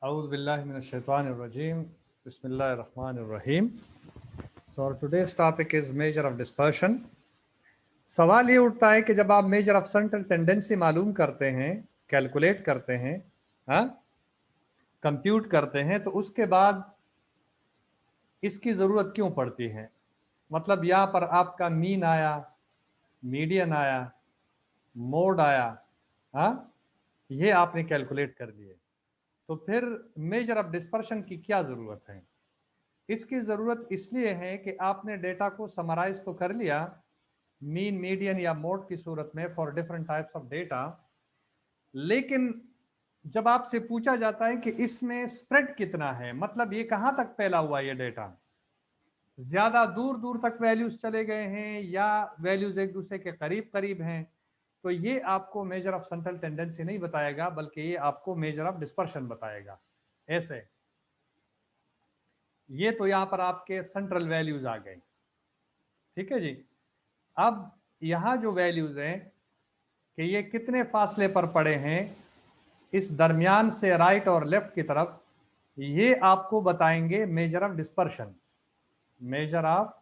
A'udhu billahi minash shaitanir rajim. Bismillahir rahmanir rahim. So our today's topic is measure of dispersion. सवाल ये उठता है कि जब आप मेजर ऑफ सेंट्रल टेंडेंसी मालूम करते हैं, कैलकुलेट करते हैं, हाँ, कंप्यूट करते हैं, तो उसके बाद इसकी जरूरत क्यों पड़ती है? मतलब यहाँ पर आपका मीन आया, मीडियन आया, मोड आया, हाँ, ये आपने कैलकुलेट कर लिए, तो फिर मेजर ऑफ डिस्पर्शन की क्या जरूरत है? इसकी जरूरत इसलिए है कि आपने डेटा को समराइज तो कर लिया मीन, मीडियन या मोड की सूरत में for different types of data, लेकिन जब आपसे पूछा जाता है कि इसमें स्प्रेड कितना है, मतलब ये कहां तक फैला हुआ है ये डेटा, ज्यादा दूर दूर तक वैल्यूज चले गए हैं या वैल्यूज एक दूसरे के करीब करीब हैं, तो ये आपको मेजर ऑफ सेंट्रल टेंडेंसी नहीं बताएगा, बल्कि ये आपको मेजर ऑफ डिस्पर्शन बताएगा। ऐसे ये तो यहां पर आपके सेंट्रल वैल्यूज आ गए, ठीक है जी। अब यहां जो वैल्यूज हैं कि ये कितने फासले पर पड़े हैं इस दरमियान से राइट और लेफ्ट की तरफ, ये आपको बताएंगे measure of dispersion. Measure of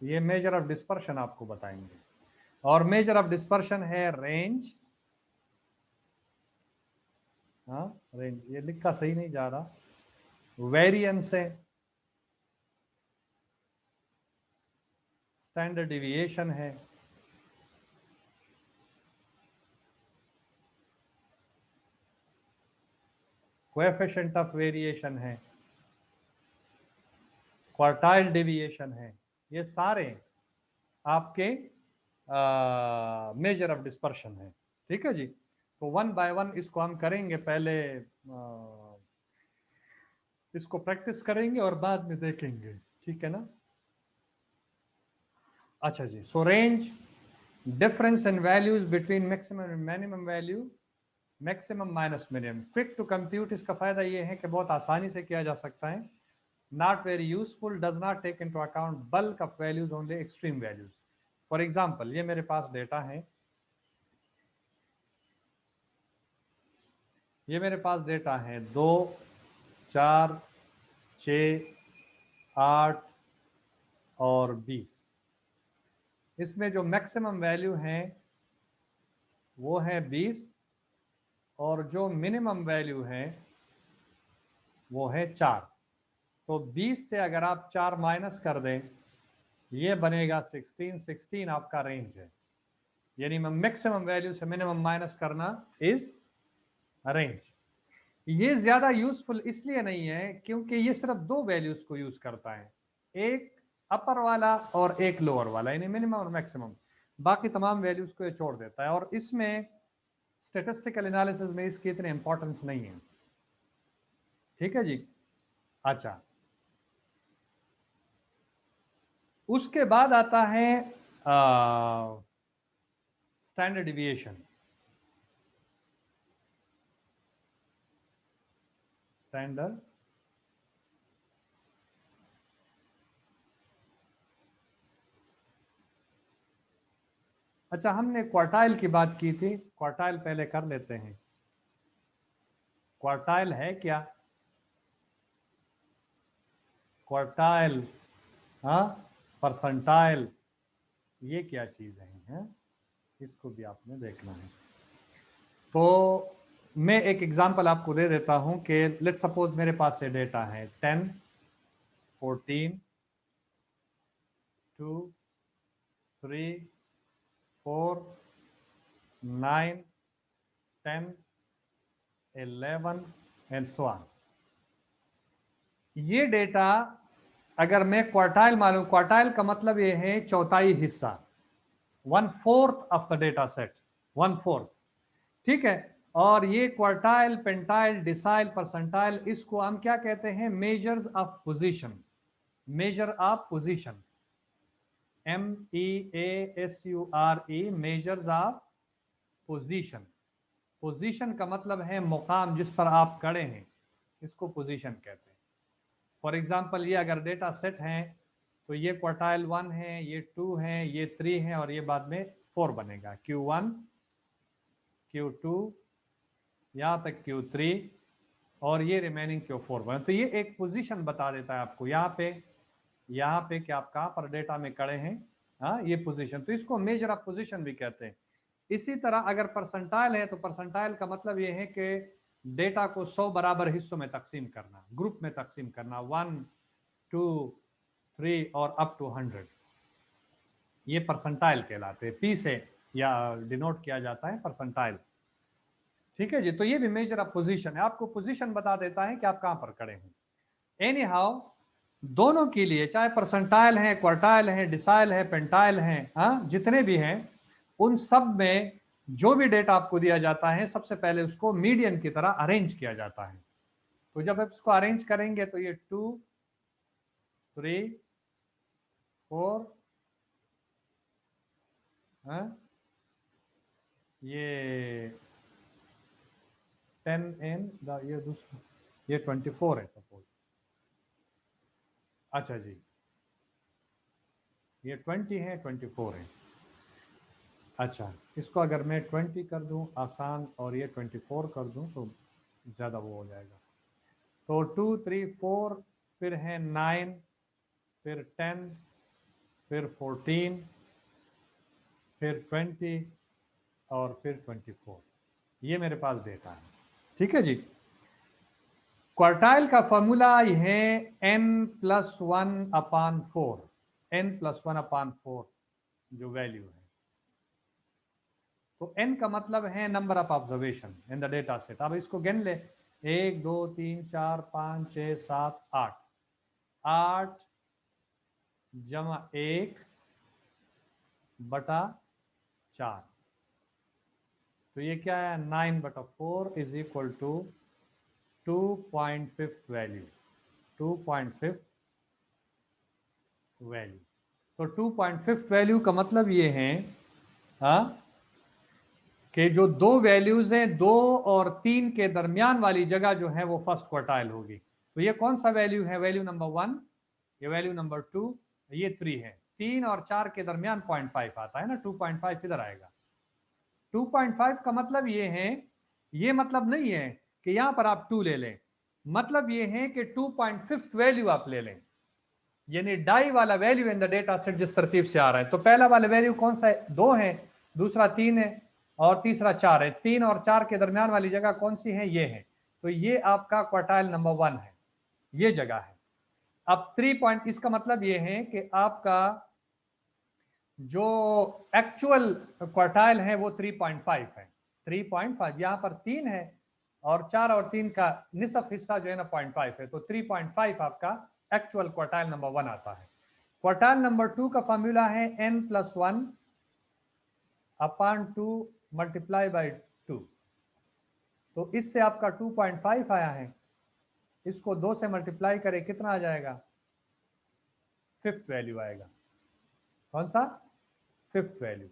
ये मेजर ऑफ डिस्पर्शन आपको बताएंगे, और मेजर ऑफ डिस्पर्शन है रेंज। हाँ, रेंज ये लिखा सही नहीं जा रहा, वेरिएंस है, स्टैंडर्ड डिविएशन है, कोएफिशिएंट ऑफ वेरिएशन है, क्वार्टाइल डेविएशन है, ये सारे आपके मेजर ऑफ डिस्पर्शन है। ठीक है जी, तो वन बाय वन इसको हम करेंगे, पहले इसको प्रैक्टिस करेंगे और बाद में देखेंगे, ठीक है ना। अच्छा जी, so range, difference in values between maximum and minimum value, maximum minus minimum. Quick to compute, इसका फायदा ये है कि बहुत आसानी से किया जा सकता है। Not very useful, does not take into account bulk of values, only extreme values. For example, ये मेरे पास डेटा है, ये मेरे पास डेटा है 2, 4, 6, 8 और 20। इसमें जो मैक्सिमम वैल्यू है वो है 20, और जो मिनिमम वैल्यू है वो है 4। तो 20 से अगर आप 4 माइनस कर दें, ये बनेगा 16। 16 आपका रेंज है, यानी मैक्सिमम वैल्यू से मिनिमम माइनस करना इज रेंज। ये ज्यादा यूजफुल इसलिए नहीं है क्योंकि ये सिर्फ दो वैल्यूज को यूज करता है, एक अपर वाला और एक लोअर वाला, यानी मिनिमम और मैक्सिमम। बाकी तमाम वैल्यूज को ये छोड़ देता है, और इसमें स्टेटिस्टिकल एनालिसिस में इसकी इतनी इंपॉर्टेंस नहीं है। ठीक है जी। अच्छा, उसके बाद आता है स्टैंडर्ड डिविएशन। स्टैंडर्ड अच्छा, हमने क्वार्टाइल की बात की थी, क्वार्टाइल पहले कर लेते हैं। क्वार्टाइल है क्या? क्वार्टाइल, हाँ, परसेंटाइल, ये क्या चीज है? इसको भी आपने देखना है। तो मैं एक एग्जांपल आपको दे देता हूं कि लेट्स सपोज मेरे पास से डेटा है 10, 14, 2, 3, 4, 9, 10, 11 एंड सो ऑन। ये डेटा अगर मैं क्वार्टाइल मालूम, क्वार्टाइल का मतलब ये है चौथाई हिस्सा, 1/4 ऑफ द डेटा सेट, 1/4। ठीक है, और ये क्वार्टाइल, पेंटाइल, डिसाइल, परसेंटाइल, इसको हम क्या कहते हैं? Measures of position. Measure of positions, MEASURE, measures of position. Position का मतलब है मुकाम जिस पर आप खड़े हैं, इसको पोजीशन कहते हैं। फॉर एग्जांपल, ये अगर डेटा सेट है तो ये क्वार्टाइल 1 है, ये 2 है, ये 3 है और ये बाद में 4 बनेगा, Q1, Q2, यहाँ तक Q3 और ये रिमेनिंग Q4 बने। तो ये एक पोजीशन बता देता है आपको, यहाँ पे कि आप कहाँ पर डेटा में खड़े हैं, हाँ ये पोजीशन, तो इसको मेजर ऑफ पोजीशन भी कहते हैं। इसी तरह अगर परसेंटाइल है तो परसेंटाइल का मतलब ये है कि डेटा को 100 बराबर हिस्सों में तकसीम करना, ग्रुप में तकसीम करना, 1, 2, 3 और अप टू 100, ये परसेंटाइल कहलाते हैं। पी से या डिनोट किया जाता है परसेंटाइल। ठीक है जी, तो ये भी मेजर ऑफ पोजीशन है, आपको पोजीशन बता देता है कि आप कहां पर खड़े हैं। एनी हाउ दोनों के लिए, चाहे परसेंटाइल है, क्वार्टाइल है, डिसाइल है, पेंटाइल है, हाँ जितने भी हैं, उन सब में जो भी डेटा आपको दिया जाता है सबसे पहले उसको मीडियन की तरह अरेंज किया जाता है। तो जब आप इसको अरेंज करेंगे तो ये 2, 3, 4, हाँ ये 10n, ये दूसरा, ये 24 है सपोज, अच्छा जी ये 20 है, 24 है, अच्छा इसको अगर मैं 20 कर दूं आसान और ये 24 कर दूं तो ज़्यादा वो हो जाएगा। तो 2, 3, 4, फिर है 9, फिर 10, फिर 14, फिर 20 और फिर 24, ये मेरे पास डेटा है। ठीक है जी, क्वार्टाइल का फॉर्मूला ये है n+1/4, n+1/4 जो वैल्यू है। तो n का मतलब है number of observation in the data set. अब इसको गिन ले, 1, 2, 3, 4, 5, 6, 7, 8, 8 जमा 1/4, तो ये क्या है, 9/4 is equal to 2.5 value, 2.5 value. तो 2.5 वैल्यू का मतलब ये है हाँ कि जो दो वैल्यूज हैं, 2 और 3 के दरमियान वाली जगह जो है वो फर्स्ट क्वार्टाइल होगी। तो ये कौन सा वैल्यू है, वैल्यू नंबर 1, ये वैल्यू नंबर 2, ये 3 है। 3 और 4 के दरमियान 0.5 आता है ना, 2.5 इधर आएगा। 2.5 का मतलब ये है, ये मतलब नहीं है कि यहां पर आप 2 ले लें, मतलब ये है कि 2.5 वैल्यू आप ले लें, यानी डाई वाला value in the data set जिस तरतीब से आ रहा है। तो पहला वाला वैल्यू कौन सा है, 2 है, दूसरा 3 है और तीसरा 4 है। 3 और 4 के दरमियान वाली जगह कौन सी है, ये है। तो ये आपका क्वार्टाइल नंबर 1 है, ये जगह है। अब 3 पॉइंट, इसका मतलब ये है कि आपका जो एक्चुअल क्वार्टाइल है वो 3.5 है। 3.5, यहां पर 3 है और 4 और 3 का निसफ हिस्सा जो है ना 0.5 है, तो 3.5 आपका एक्चुअल क्वार्टाइल नंबर 1 आता है। क्वार्टाइल नंबर 2 का फॉर्मूला है n+1/2 मल्टीप्लाई बाई 2। तो इससे आपका 2.5 आया है, इसको 2 से मल्टीप्लाई करें कितना आ जाएगा, 5th वैल्यू आएगा। कौन सा, 5th वैल्यू।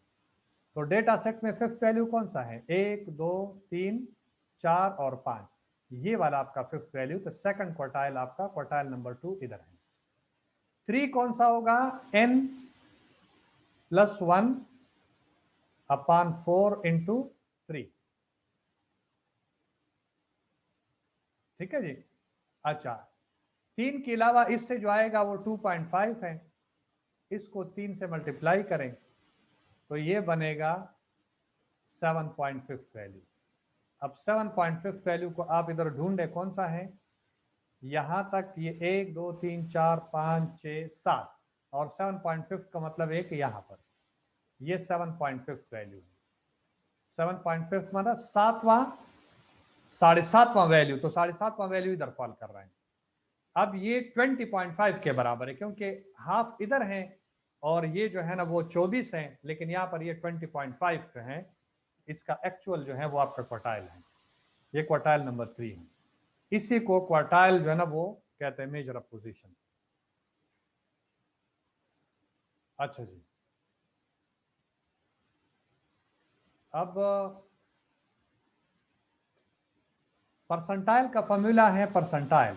तो डेटा सेट में 5th वैल्यू कौन सा है, 1, 2, 3, 4 और 5, ये वाला आपका 5th वैल्यू। तो सेकंड क्वार्टाइल आपका क्वार्टाइल नंबर 2 इधर है। 3 कौन सा होगा, n+1/4 इंटू 3। ठीक है जी, अच्छा 3 के अलावा इससे जो आएगा वो 2.5 है, इसको 3 से मल्टीप्लाई करें तो ये बनेगा 7.5 वैल्यू। अब 7.5 वैल्यू को आप इधर ढूंढे कौन सा है, यहां तक ये 1, 2, 3, 4, 5, 6, 7 और 7.5 का मतलब एक यहां पर, ये 7.5 वैल्यू है। 7.5 मतलब 7वां, 7.5वां वैल्यू, तो 7.5वां वैल्यू इधर फॉल कर रहा है। अब ये 20.5 के बराबर है, क्योंकि हाफ इधर है और ये जो है ना वो 24 है, लेकिन यहाँ पर ये 20.5 है। इसका एक्चुअल जो है वो आपका क्वार्टाइल है, ये क्वार्टाइल नंबर 3 है। इसी को क्वार्टाइल जो है ना वो कहते हैं मेजर ऑफ पोजीशन। अच्छा जी, अब परसेंटाइल का फॉर्मूला है percentile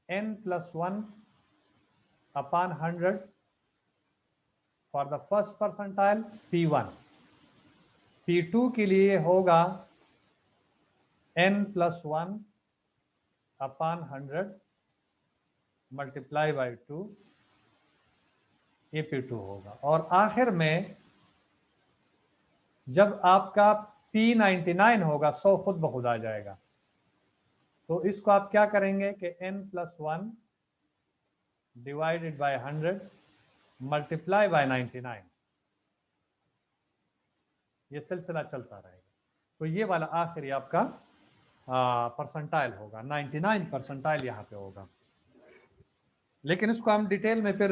n+1/100 for the first percentile P1, P2 के लिए होगा n+1 अपॉन 100 मल्टीप्लाई बाई 2, ये P2 होगा। और आखिर में जब आपका P99 होगा, 100 खुद ब खुद आ जाएगा, तो इसको आप क्या करेंगे कि n+1 divided by 100 multiply by 99, ये सिलसिला चलता रहेगा। तो ये वाला आखिरी आपका परसेंटाइल होगा, 99 परसेंटाइल यहाँ पे होगा। लेकिन इसको हम डिटेल में फिर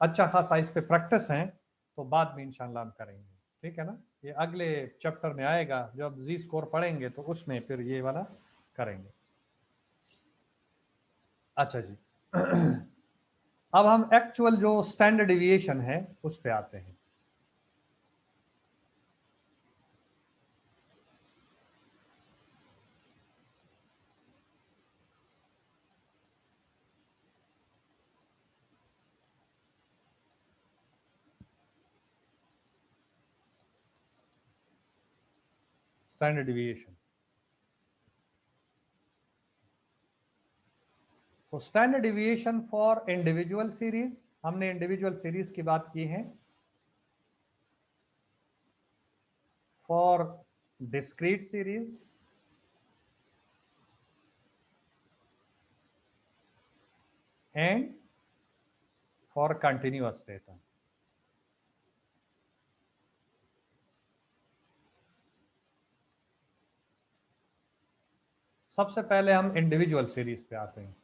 अच्छा खासा इस पे प्रैक्टिस है तो बाद में इंशाल्लाह हम करेंगे, ठीक है ना। ये अगले चैप्टर में आएगा, जब जी स्कोर पढ़ेंगे तो उसमें फिर ये वाला करेंगे। अच्छा जी अब हम एक्चुअल जो स्टैंडर्ड डिविएशन है उस पे आते हैं। स्टैंडर्ड डिविएशन, तो standard deviation for individual series, हमने इंडिविजुअल सीरीज की बात की है। For discrete series and for continuous data. सबसे पहले हम इंडिविजुअल सीरीज पे आते हैं।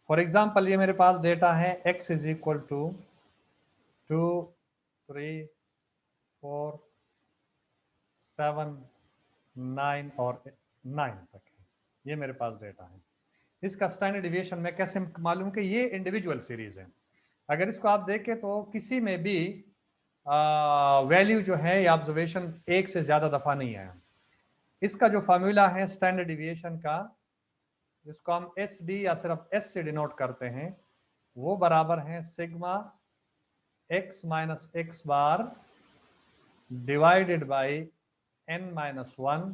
फॉर एग्जाम्पल ये मेरे पास डेटा है x इज इक्वल टू 2, 3, 4, 7, 9 और 9 तक है, ये मेरे पास डेटा है। इसका स्टैंडर्ड डिविएशन मैं कैसे मालूम कि ये इंडिविजुअल सीरीज है। अगर इसको आप देखें तो किसी में भी वैल्यू जो है या ऑब्जर्वेशन एक से ज्यादा दफा नहीं आया। इसका जो फार्मूला है स्टैंडर्ड डिविएशन का, जिसको हम एस डी या सिर्फ एस से डिनोट करते हैं, वो बराबर है sigma x minus x bar divided by n-1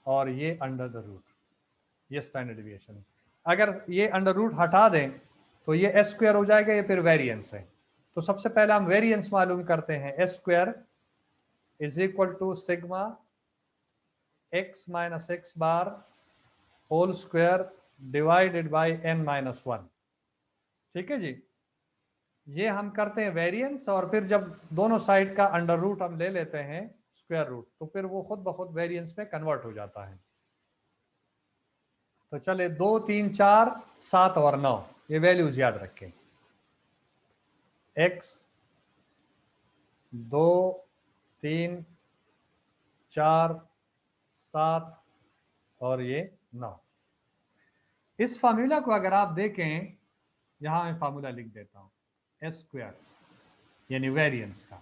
और ये अंडर द रूट, ये स्टैंडर्ड डिविएशन। अगर ये अंडर रूट हटा दें तो ये एस स्क्वायर हो जाएगा, ये फिर वेरिएंस है। तो सबसे पहले हम वेरिएंस मालूम करते हैं। S square is equal to sigma x minus x bar whole square divided by n-1, ठीक है जी। ये हम करते हैं वेरिएंस, और फिर जब दोनों साइड का अंडर रूट हम ले लेते हैं स्क्वायर रूट, तो फिर वो खुद ब खुद वेरिएंस में कन्वर्ट हो जाता है। तो चले 2, 3, 4, 7 और 9 ये वैल्यूज याद रखें। x 2, 3, 4, 7 और ये 9। इस फार्मूला को अगर आप देखें, यहां मैं फार्मूला लिख देता हूं, एस स्क्वायर यानी वेरिएंस का,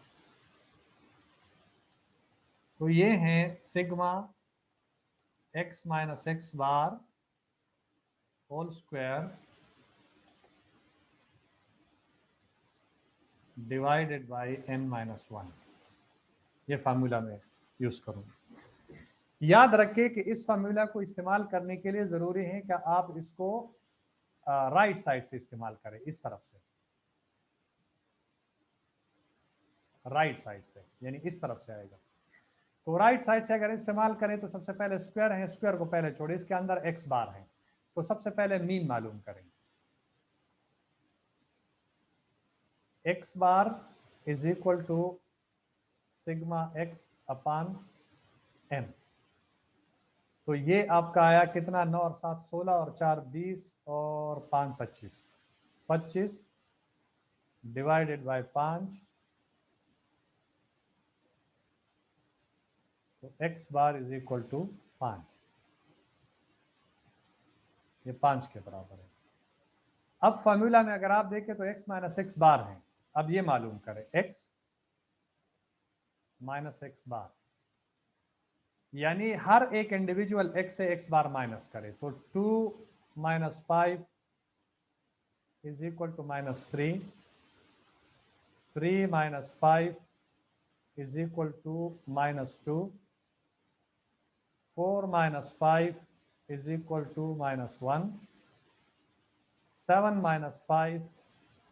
तो ये है sigma x minus x bar whole square divided by n-1। ये फार्मूला में यूज करूंगा। याद रखें कि इस फार्मूला को इस्तेमाल करने के लिए जरूरी है कि आप इसको राइट साइड से इस्तेमाल करें, इस तरफ से, राइट साइड से यानी इस तरफ से आएगा। तो राइट साइड से अगर इस्तेमाल करें तो सबसे पहले स्क्वायर है, स्क्वायर को पहले छोड़े, इसके अंदर एक्स बार है, तो सबसे पहले मीन मालूम करें। X bar is equal to sigma x upon n. तो ये आपका आया कितना, 9 और 7 16 और 4 20 और 5 25, 25 डिवाइडेड बाय 5, तो x bar is equal to 5, ये 5 के बराबर है। अब फॉर्मूला में अगर आप देखें तो x माइनस एक्स बार है। अब ये मालूम करें x माइनस एक्स बार, यानी हर एक इंडिविजुअल x से x बार माइनस करे, तो 2 minus 5 is equal to -3, 3 minus 5 is equal to minus 2. 4 minus 5 is equal to minus 1. 7 minus 5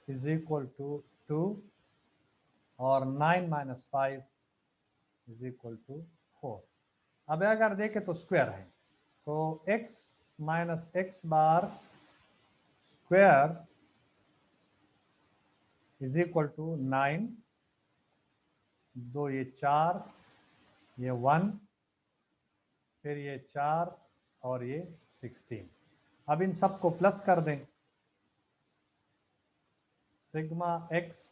is equal to 2. और 9 minus 5 is equal to 4. अब अगर देखें तो स्क्वायर है, तो x minus x bar square is equal to 9. दो ये 4, ये 1, फिर ये 4 और ये 16. अब इन सबको प्लस कर दें. Sigma x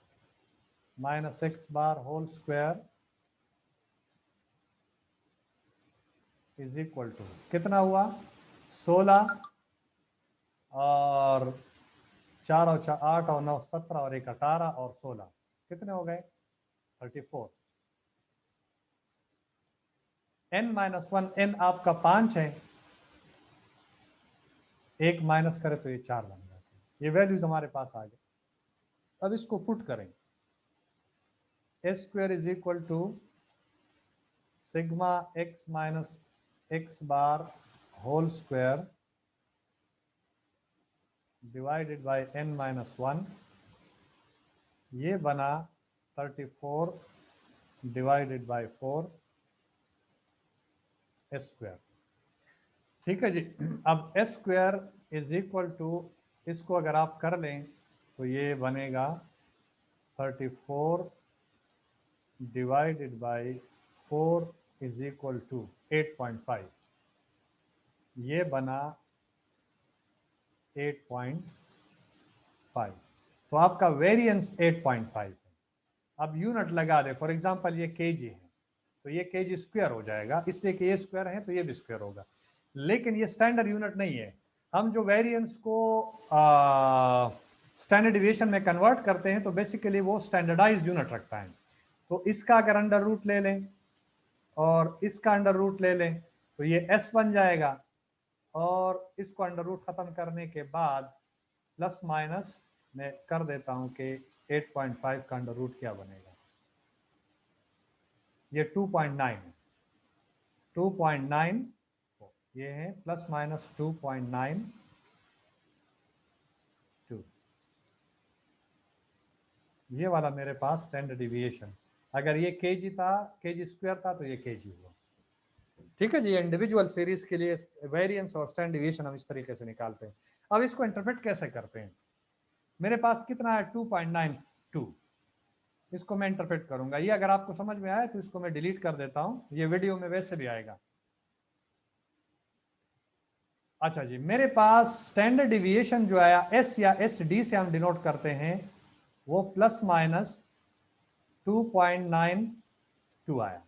minus x bar whole square is equal to कितना हुआ? 16 और 4 और 4 8 और 9 17 और 1 18 और 16 कितने हो गए? 34. n माइनस 1, n आपका 5 है, एक माइनस करे तो ये 4 बन जाते हैं. ये वैल्यूज हमारे पास आ गए. अब इसको पुट करें. s square is equal to sigma x minus x bar whole square divided by n minus 1. ये बना 34 डिवाइडेड बाय 4 s स्क्वायर. ठीक है जी. अब s square is equal to, इसको अगर आप कर लें तो ये बनेगा 34 divided by 4 is equal to 8.5. ये बना 8.5. तो आपका वेरिएंस 8.5 है. अब यूनिट लगा दे. फॉर एग्जांपल ये केजी है तो ये केजी स्क्वायर हो जाएगा, इसलिए कि ये स्क्वायर है तो ये भी स्क्वायर होगा. लेकिन ये स्टैंडर्ड यूनिट नहीं है. हम जो वेरिएंस को स्टैंडर्ड डिविएशन में कन्वर्ट करते हैं तो बेसिकली वो स्टैंडर्डाइज यूनिट रखता है. तो इसका अगर अंडर रूट ले लें और इसका अंडर रूट ले लें तो ये s बन जाएगा. और इसको अंडर रूट खत्म करने के बाद प्लस माइनस मैं कर देता हूं कि 8.5 का अंडर रूट क्या बनेगा. ये 2.9 है. 2.9 ये है प्लस माइनस 2.92. ये वाला मेरे पास स्टैंडर्ड डिविएशन. अगर ये केजी था, केजी स्क्वायर था तो ये केजी हुआ. ठीक है जी. इंडिविजुअल सीरीज के लिए वेरिएंस और स्टैंडर्ड डिविएशन हम इस तरीके से निकालते हैं. अब इसको इंटरप्रेट कैसे करते हैं? मेरे पास कितना है? 2.92. इसको मैं इंटरप्रेट करूंगा. ये अगर आपको समझ में आए तो इसको मैं डिलीट कर देता हूं. ये वीडियो में वैसे भी आएगा. अच्छा जी. मेरे पास स्टैंडर्ड डिविएशन जो आया एस या एस डी से हम डिनोट करते हैं, वो प्लस माइनस 2.92 आया.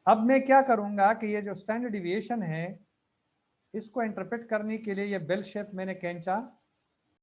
अब मैं क्या करूंगा कि ये जो स्टैंडर्ड डिविएशन है इसको इंटरप्रेट करने के लिए ये बेल शेप मैंने खींचा